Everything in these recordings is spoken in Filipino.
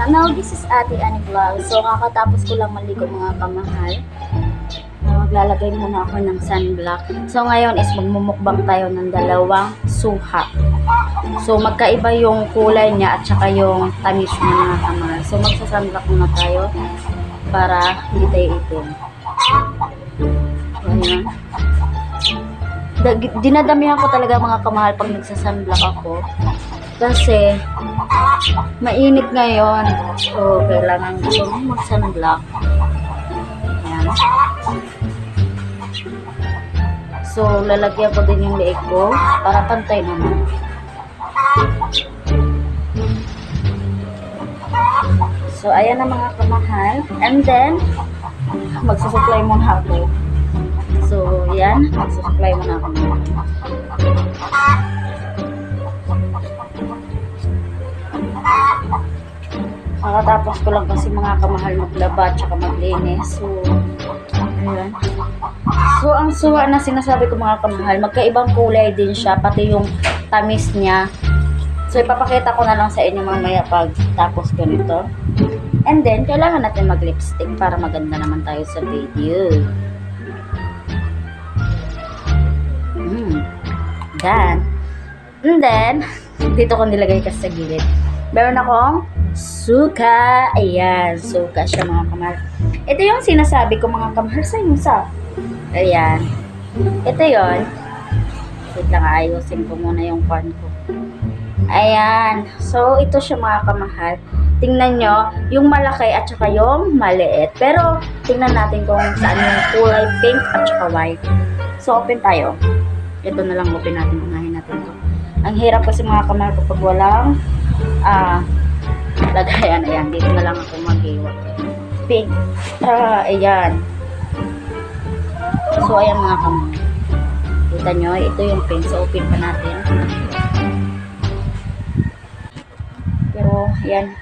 channel. This is Ate Annie Vlog. So, kakatapos ko lang maligo mga kamahal. Maglalagay muna ako ng sunblock. So, ngayon is magmumukbang tayo ng dalawang suha. So, magkaiba yung kulay niya at saka yung tamis niya mga kamahal. So, magsasunblock muna tayo para hindi tayo itim. Ayan. Dinadamihan ko talaga mga kamahal pag nagsasunblock ako. Kasi, mainit ngayon. So, kailangan ko mag-sunblock. Ayan. So, lalagyan ko din yung leeg ko para pantay naman. So, ayan na mga kamahal. And then, magsusupply muna ako. So, yan. Magsusupply muna ako. Makatapos ko lang kasi mga kamahal maglaba at saka maglinis. So, ayan. So, ang suha na sinasabi ko mga kamahal, magkaibang kulay din siya, pati yung tamis niya. So, ipapakita ko na lang sa inyo mamaya pag tapos ko nito. And then, kailangan natin mag-lipstick para maganda naman tayo sa video. Done. And then, dito ko nilagay kasi sa gilid. Meron akong suka. Ayan, suka siya mga kamahal. Ito yung sinasabi ko mga kamahal sa inyo sa. Ayan. Ito yon. Wait lang, ayusin ko muna yung pan ko. Ayan. So, ito siya mga kamahal. Tingnan nyo, yung malaki at saka yung maliit. Pero, tingnan natin kung saan yung kulay pink at saka white. So, open tayo. Ito na lang open natin. Unahin natin ito. Ang hirap kasi mga kamahal kapag walang lagayan. Ayan, dito na lang ako mag-iwa. Pink. Ayan. So, ayan mga kamahal. Kita nyo, ito yung pink. So, open pa natin. Pero, ayan.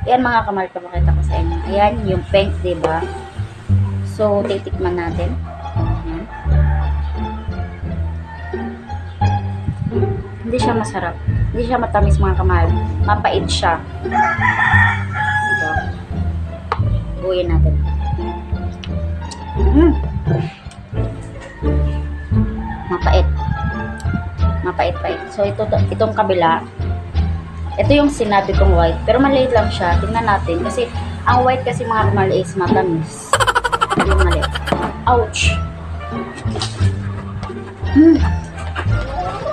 Ayan mga kamahal, papakita ko sa inyo. Ayan, yung pink, diba? So, titikman natin. Ayan. Hindi siya masarap. Hindi siya matamis mga kamahal. Mapait siya. Ito. Buuin natin. Mapait. Mapait-pait. So, itong kabila. Ito yung sinabi kong white. Pero maliit lang siya. Tingnan natin. Kasi, ang white kasi mga kamahal is matamis. Yung maliit. Ouch!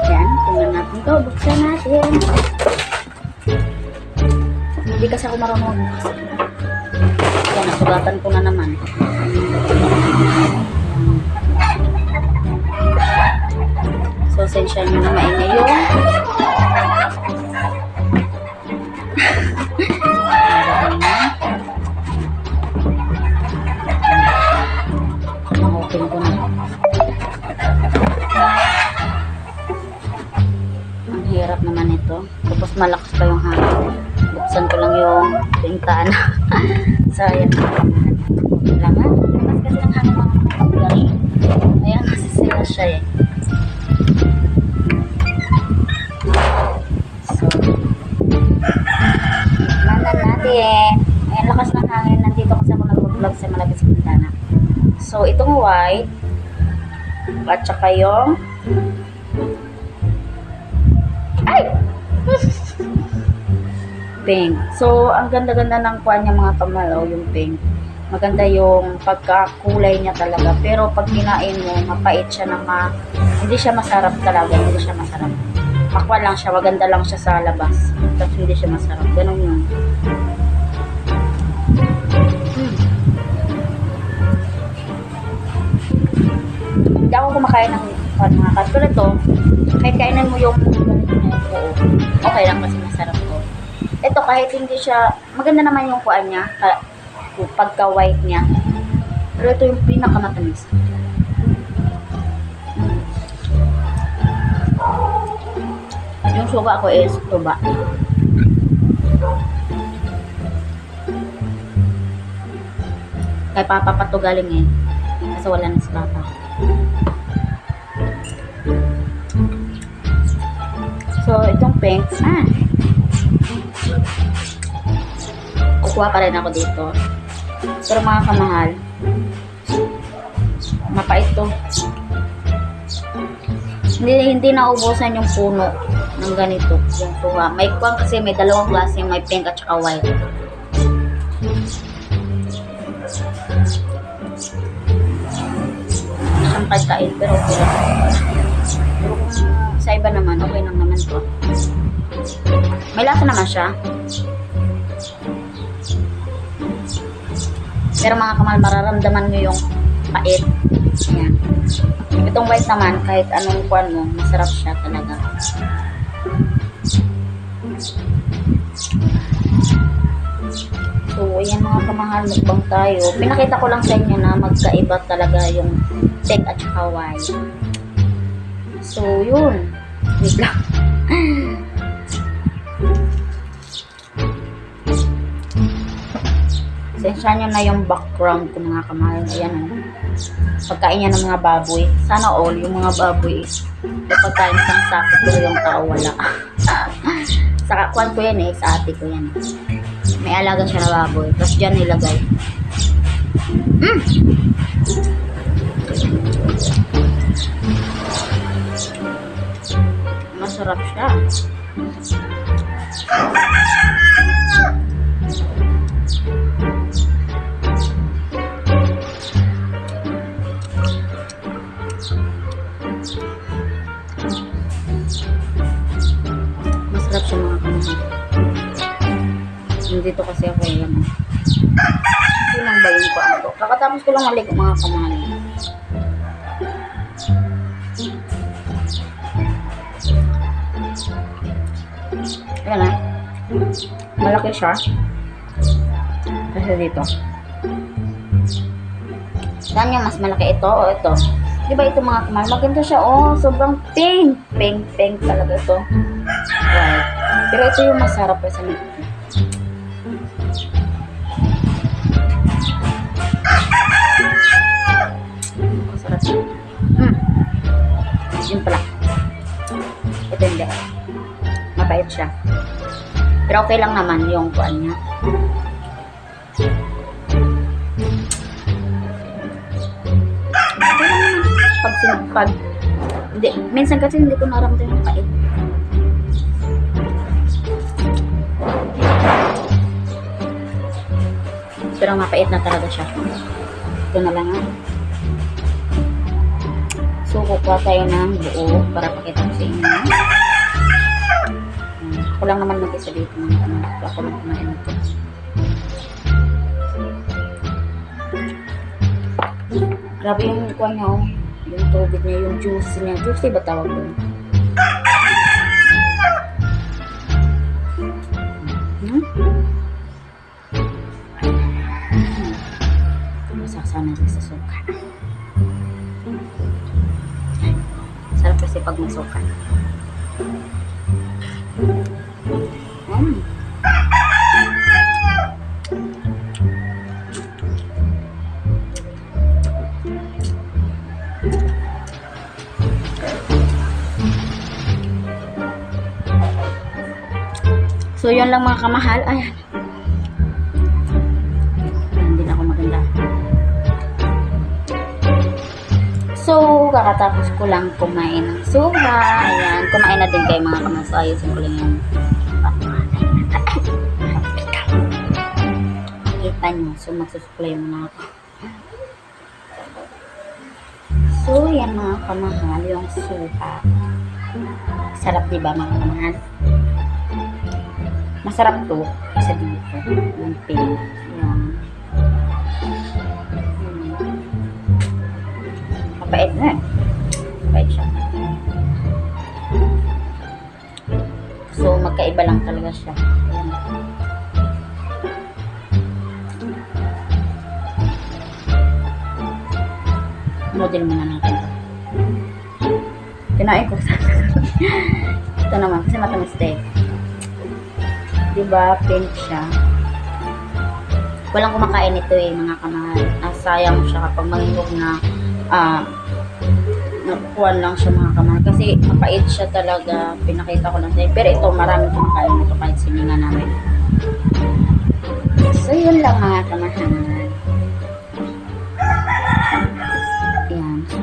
Ayan. Tingnan natin ito. Buksan natin. Hindi kasi ako marunong. Ayan. Nasugatan ko na naman. So, sensya nyo na maingay yung open ko na. Ang hirap naman ito. Tapos malakas pa yung hangin. Buksan ko lang yung bintana. So, ayan. Kailangan. Mas kasi ng hangin mga kapag. Ayan, kasi sila siya eh. So, tikmanan natin. Ayan, lakas ng hangin. Nandito kasi ako nag-vlog sa malapit sa bintana. So, itong white at saka yung pink. So, ang ganda-ganda ng kuha niya mga kamalaw, yung pink. Maganda yung pagkakulay niya talaga. Pero pag kinain mo, mapait siya na hindi siya masarap talaga. Hindi siya masarap. Makwa lang siya. Maganda lang siya sa labas. Tapos hindi siya masarap. Ganun yun. Hindi ako kumakain ng mga katulad to. Kahit kainan mo yung buo. Okay lang kasi masarap to. Ito kahit hindi siya, maganda naman yung kuhaan niya, pagka-white niya. Pero ito yung pinakamatamis. Yung suga ko is tuba. Kay papa pa to galing eh. Kasi wala na si papa. So, itong pink. kukuha pa rin ako dito. Pero mga kamahal, mapait to. Hindi naubusan yung puno ng ganito, yung suha. May kuwang kasi may dalawang klase, may pink at saka white. Ang kain, pero okay lang. Pero kung sa iba naman, okay lang naman to. May lasa naman siya. Pero mga kamahal, mararamdaman nyo yung pait. Ayan. Itong white naman, kahit anong kuwan mo, masarap siya talaga. So, ayan mga kamahal, mukbang tayo. Pinakita ko lang sa inyo na magkaiba talaga yung pink at saka white. So, yun. Wait lang. Sensya nyo na yung background ko mga kamahal. Ayan o. Pagkain niya ng mga baboy. Sana all, yung mga baboy pagkain sang sakit pero yung tao wala. Sa kwan ko yan sa ate ko yan. May alaga siya na baboy. Tapos dyan nilagay. Masarap siya. Masarap siya mga kamahal. Dito kasi ako yan. Ito lang ba yung kuwan ko? Kakatapos ko lang maligo mga kamahal. Ayan na. Malaki siya. Kasi dito. Saan yung mas malaki ito o ito? Diba ito mga kamahal? Maganda siya. Oh, sobrang pink. Pink talaga ito. Right. Pero ito yung masarap sa nito. Masarap siya. Yun pala. Ito hindi. Mabait siya. Pero okay lang naman yung kuan niya. Pag hindi, minsan kasi hindi ko naramdaman yung pait. Pero mapait na talaga siya. Ito na lang So, kukuha tayo ng buo para pakita ko sa inyo. Ako lang naman mag-isa dito mga anak. Ako lang kumain ito. Grabe yung kuha niya oh. Yung tubig niya, yung juice niya. Juicy ba tawag doon? Masaksaw natin sa suka. Sarap kasi pag may suka. So, yun lang mga kamahal. Ayan. Hindi na ako maganda. So, kakatapos ko lang kumain ng suha. Ayan. Kumain na din kayo mga kamahal. So, ayusin ko lang yung makita nyo. So, magsusuklay muna ako. So, yan mga kamahal. Yung suha. Sarap diba mga kamahal? Masarap to isa dito yung pink yan mapait na mapait siya so magkaiba lang talaga siya yan. Model muna natin kinain ko ito naman kasi matamis tayo diba, pink siya. Walang kumakain ito mga kamahal. Sayang siya kapag manginog na nakukuhan lang siya mga kamahal. Kasi mapait siya talaga. Pinakita ko lang sa'yo. Pero ito, maraming kumakain ito kahit sininga namin. So, yun lang mga kamahal. Ayan. So,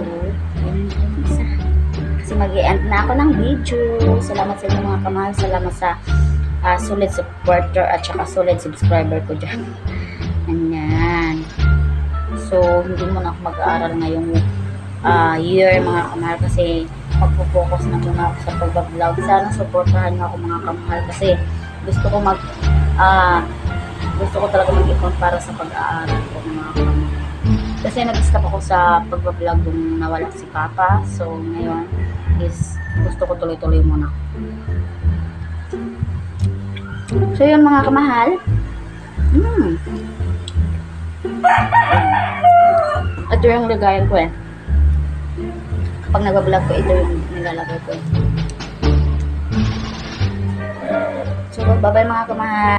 yun yung isa. Kasi mag-i-end na ako ng video. Salamat sa inyo mga kamahal. Salamat sa solid supporter at saka solid subscriber ko dyan. Ayan. So, hindi muna ako mag-aaral ngayong year mga kamahal kasi magpo-focus na muna ako sa pag-vlog. Sana supportahan niyo ako mga kamahal kasi gusto ko gusto ko talaga mag-ipon para sa pag-aaral ko mga kamahal. Kasi nag-stop ako sa pag-vlog nung nawala si Papa. So, ngayon is gusto ko tuloy-tuloy muna. So, yun mga kamahal. Ito yung lagayan ko eh. Pag nag-vlog ko, ito yung nilalagay ko. So, bye-bye mga kamahal.